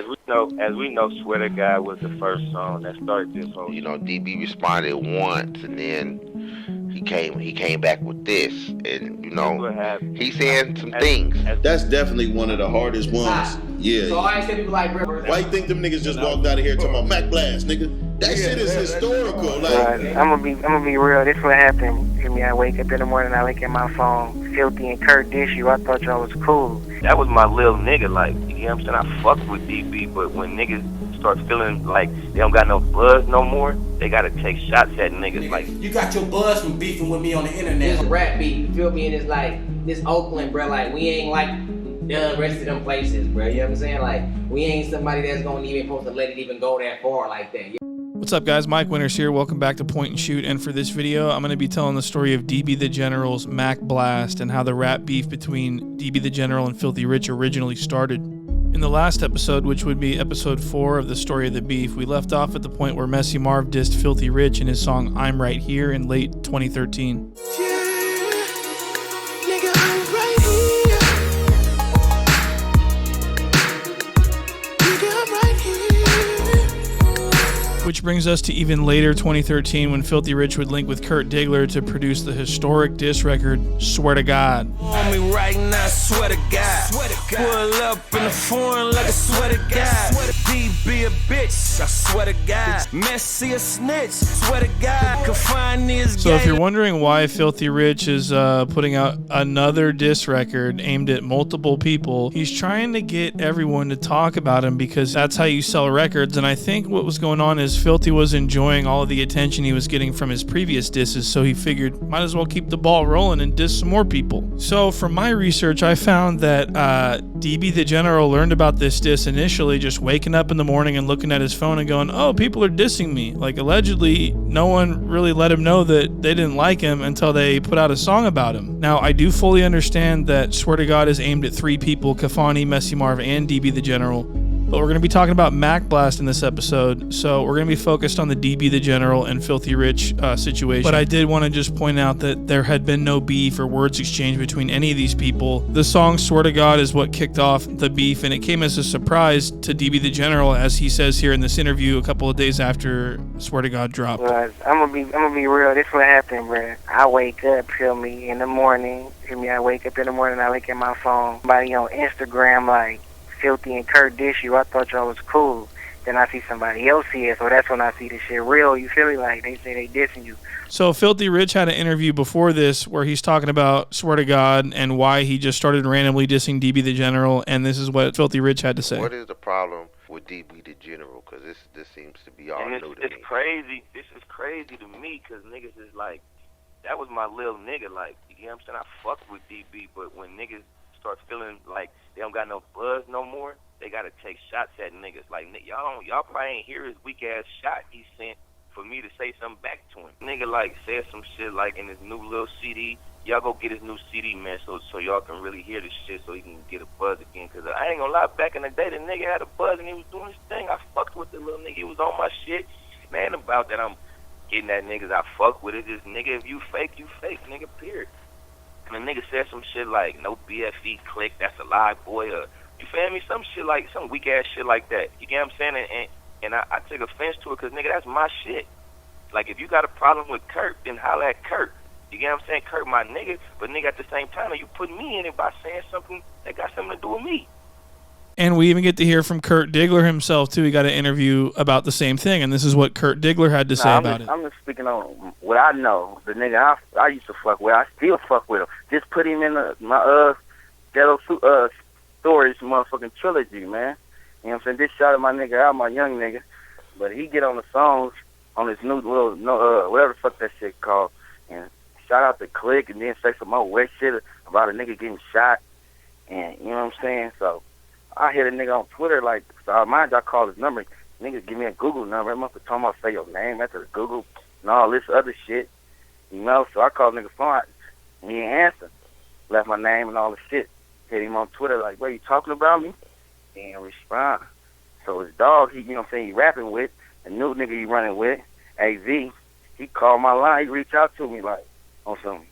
as we know, "Swear to God" was the first song that started this whole. DB responded once, and then he came back with this, and This what happened. he's saying some As, things. That's definitely one of the hardest ones. Yeah. So I tell people like, bro, why you think them niggas just walked out of here talking about Mac Blast, nigga? That shit is historical. Like, I'm gonna be real. This what happened. Hear me? I wake up in the morning, I look at my phone. Philthy and Kurt dish you. I thought y'all was cool. That was my little nigga. Like, you know what I'm saying? I fuck with DB, but when niggas start feeling like they don't got no buzz no more, they gotta take shots at niggas. Like, you got your buzz from beefing with me on the internet. It's a rap beef, you feel me? And it's like this Oakland, bro. Like, we ain't like the rest of them places, bro. You know what I'm saying? Like, we ain't somebody that's gonna even supposed to let it even go that far like that. What's up, guys? Mike Winters here. Welcome back to Point and Shoot. And for this video, I'm going to be telling the story of DB the General's Mac Blast and how the rap beef between DB the General and Philthy Rich originally started. In the last episode, which would be episode 4 of the story of the beef, we left off at the point where Messy Marv dissed Philthy Rich in his song I'm Right Here in late 2013. Which brings us to even later 2013 when Philthy Rich would link with Kurt Diggler to produce the historic diss record, Swear to God. On me right now, swear to God. Pull up in the foreign like a swear to God. DB a bitch, I swear to God. Messy a snitch, swear to God. Confine is So if you're wondering why Philthy Rich is putting out another diss record aimed at multiple people, he's trying to get everyone to talk about him because that's how you sell records. And I think what was going on is Philthy was enjoying all of the attention he was getting from his previous disses, so he figured might as well keep the ball rolling and diss some more people. So from my research, I found that DB the General learned about this diss initially just waking up in the morning and looking at his phone and going, oh, people are dissing me. Like, allegedly, no one really let him know that they didn't like him until they put out a song about him. Now, I do fully understand that Swear to God is aimed at 3 people, Kafani, Messy Marv, and DB the General. But we're going to be talking about Mac Blast in this episode, so we're going to be focused on the DB the General and Philthy Rich situation. But I did want to just point out that there had been no beef or words exchanged between any of these people. The song Swear to God is what kicked off the beef, and it came as a surprise to DB the General, as he says here in this interview a couple of days after Swear to God dropped. I'm gonna be real. This what happened, bro. I wake up, feel me, in the morning. Hear me? I wake up in the morning, I look at my phone. Somebody on Instagram like, Philthy and Kurt dish you. I thought y'all was cool. Then I see somebody else here, so that's when I see this shit real. You feel me? Like, they say they dissing you. So Philthy Rich had an interview before this where he's talking about Swear to God and why he just started randomly dissing DB the General, and this is what Philthy Rich had to say. What is the problem with DB the General? Because this seems to be all new to me. It's crazy. This is crazy to me because niggas is like, that was my little nigga. Like, you know what I'm saying? I fuck with DB, but when niggas start feeling like they don't got no buzz no more, they gotta take shots at niggas. Like, y'all probably ain't hear his weak ass shot he sent for me to say something back to him. Nigga like said some shit like in his new little CD. Y'all go get his new CD, man, so y'all can really hear the shit, so he can get a buzz again. Cause I ain't gonna lie, back in the day, the nigga had a buzz and he was doing his thing. I fucked with the little nigga. He was on my shit. Man, about that, I'm getting at niggas I fuck with. It just, nigga, if you fake, nigga, period. And the nigga said some shit like, no BFE click, that's a lie, boy, you feel me? Some shit like, some weak ass shit like that. You get what I'm saying? And I took offense to it because, nigga, that's my shit. Like, if you got a problem with Kurt, then holla at Kurt. You get what I'm saying? Kurt my nigga, but nigga, at the same time, you put me in it by saying something that got something to do with me. And we even get to hear from Kurt Diggler himself, too. He got an interview about the same thing, and this is what Kurt Diggler had to say about it. I'm just speaking on what I know. The nigga I used to fuck with, I still fuck with him. Just put him in my Ghetto Stories motherfucking trilogy, man. You know what I'm saying? This shot at my nigga out, my young nigga. But he get on the songs on his new little, whatever the fuck that shit called. And shout out to Click and then say some more wet shit about a nigga getting shot. And, you know what I'm saying? So I hit a nigga on Twitter, like, so I mind y'all call his number. Niggas give me a Google number. I'm up to talking about say your name after the Google and all this other shit. You know, so I called nigga phone and he ain't answer. Left my name and all the shit. Hit him on Twitter like, what, you talking about me? He didn't respond. So his dog, he, you know what I'm saying, he rapping with, the new nigga he running with, AZ, he called my line, he reached out to me like, on some,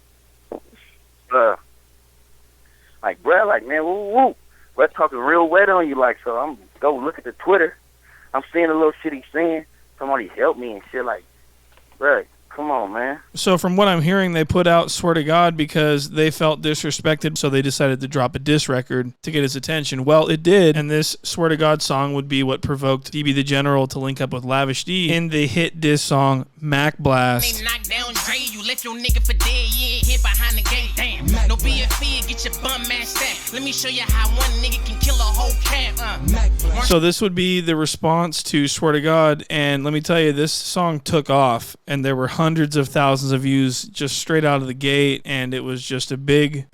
like, bruh, like, man, woo, woo. We're talking real wet on you, like, so I'm go look at the Twitter. I'm seeing the little shit he's saying. Somebody help me and shit like, bruh, come on, man. So from what I'm hearing, they put out Swear to God because they felt disrespected, so they decided to drop a diss record to get his attention. Well, it did, and this Swear to God song would be what provoked DB the General to link up with Lavish D in the hit diss song Mac Blast. They knock down Dre, you left your nigga for dead, yeah, hit behind the gate, damn. No BFE, get your bum ass stack. Let me show you how one nigga can kill a whole camp, So this would be the response to Swear to God, and let me tell you, this song took off, and there were hundreds of thousands of views just straight out of the gate, and it was just a big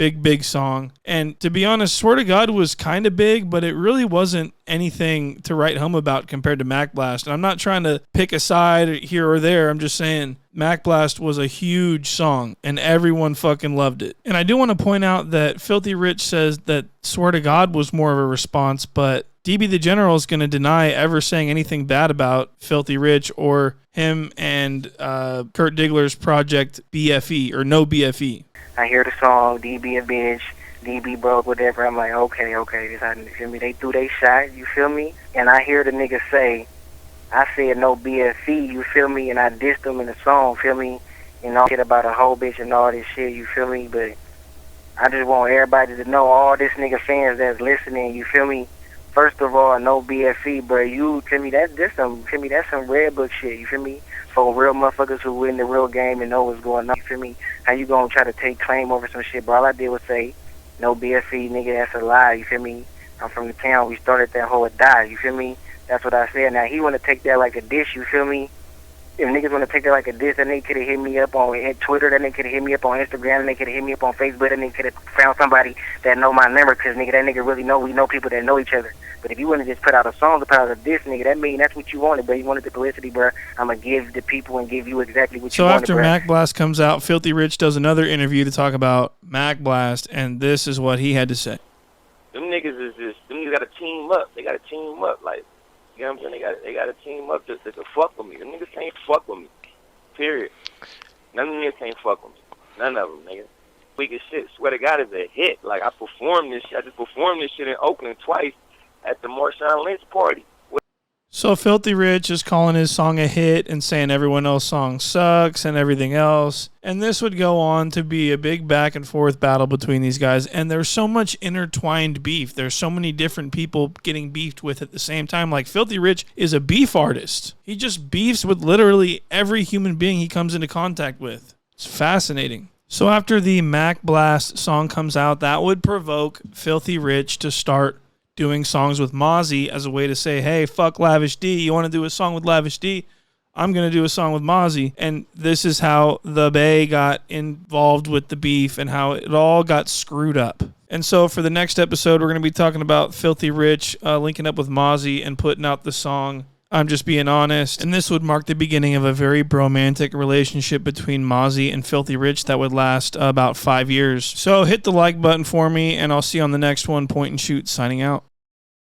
song. And to be honest, Swear to God was kind of big, but it really wasn't anything to write home about compared to Mac Blast. And I'm not trying to pick a side here or there. I'm just saying Mac Blast was a huge song, and everyone fucking loved it. And I do want to point out that Philthy Rich says that Swear to God was more of a response, but DB the General is going to deny ever saying anything bad about Philthy Rich or him and Kurt Diggler's project BFE or No BFE. I hear the song, DB a bitch, DB broke, whatever. I'm like, okay, this how, you feel me? They threw they shot, you feel me? And I hear the nigga say, I said no BFE, you feel me? And I dissed him in the song, feel me? And all shit about a whole bitch and all this shit, you feel me? But I just want everybody to know, all this nigga fans that's listening, you feel me? First of all, no BFE, bro. You feel me? That's some red book shit. You feel me? For real motherfuckers who win the real game and know what's going on. You feel me? How you gonna try to take claim over some shit, bro? All I did was say, no BFE, nigga. That's a lie. You feel me? I'm from the town. We started that whole die. You feel me? That's what I said. Now he wanna take that like a dish. You feel me? If niggas want to take that like a diss, then they could have hit me up on Twitter, then they could have hit me up on Instagram, then they could have hit me up on Facebook, then they could have found somebody that know my number, because nigga, that nigga really know, we know people that know each other. But if you want to just put out a song to put out a diss, nigga, that mean that's what you wanted, bro. You wanted the publicity, bro. I'm going to give the people and give you exactly what you wanted, So after Mac Blast comes out, Philthy Rich does another interview to talk about Mac Blast, and this is what he had to say. Them niggas is just, them niggas got to team up. They got to team up, like, you know what I'm saying? They got to team up to fuck with me. Them niggas can't fuck with me. Period. None of them niggas can't fuck with me. None of them, nigga. Weak as shit. Swear to God, is a hit. Like, I performed this shit. I just performed this shit in Oakland twice at the Marshawn Lynch party. So Philthy Rich is calling his song a hit and saying everyone else's song sucks and everything else. And this would go on to be a big back and forth battle between these guys. And there's so much intertwined beef. There's so many different people getting beefed with at the same time. Like, Philthy Rich is a beef artist. He just beefs with literally every human being he comes into contact with. It's fascinating. So after the Mac Blast song comes out, that would provoke Philthy Rich to start doing songs with Mozzie as a way to say, hey, fuck Lavish D. You want to do a song with Lavish D? I'm going to do a song with Mozzie. And this is how the Bay got involved with the beef and how it all got screwed up. And so for the next episode, we're going to be talking about Philthy Rich linking up with Mozzie and putting out the song I'm Just Being Honest. And this would mark the beginning of a very bromantic relationship between Mozzie and Philthy Rich that would last about 5 years. So hit the like button for me, and I'll see you on the next one. Point and Shoot, signing out.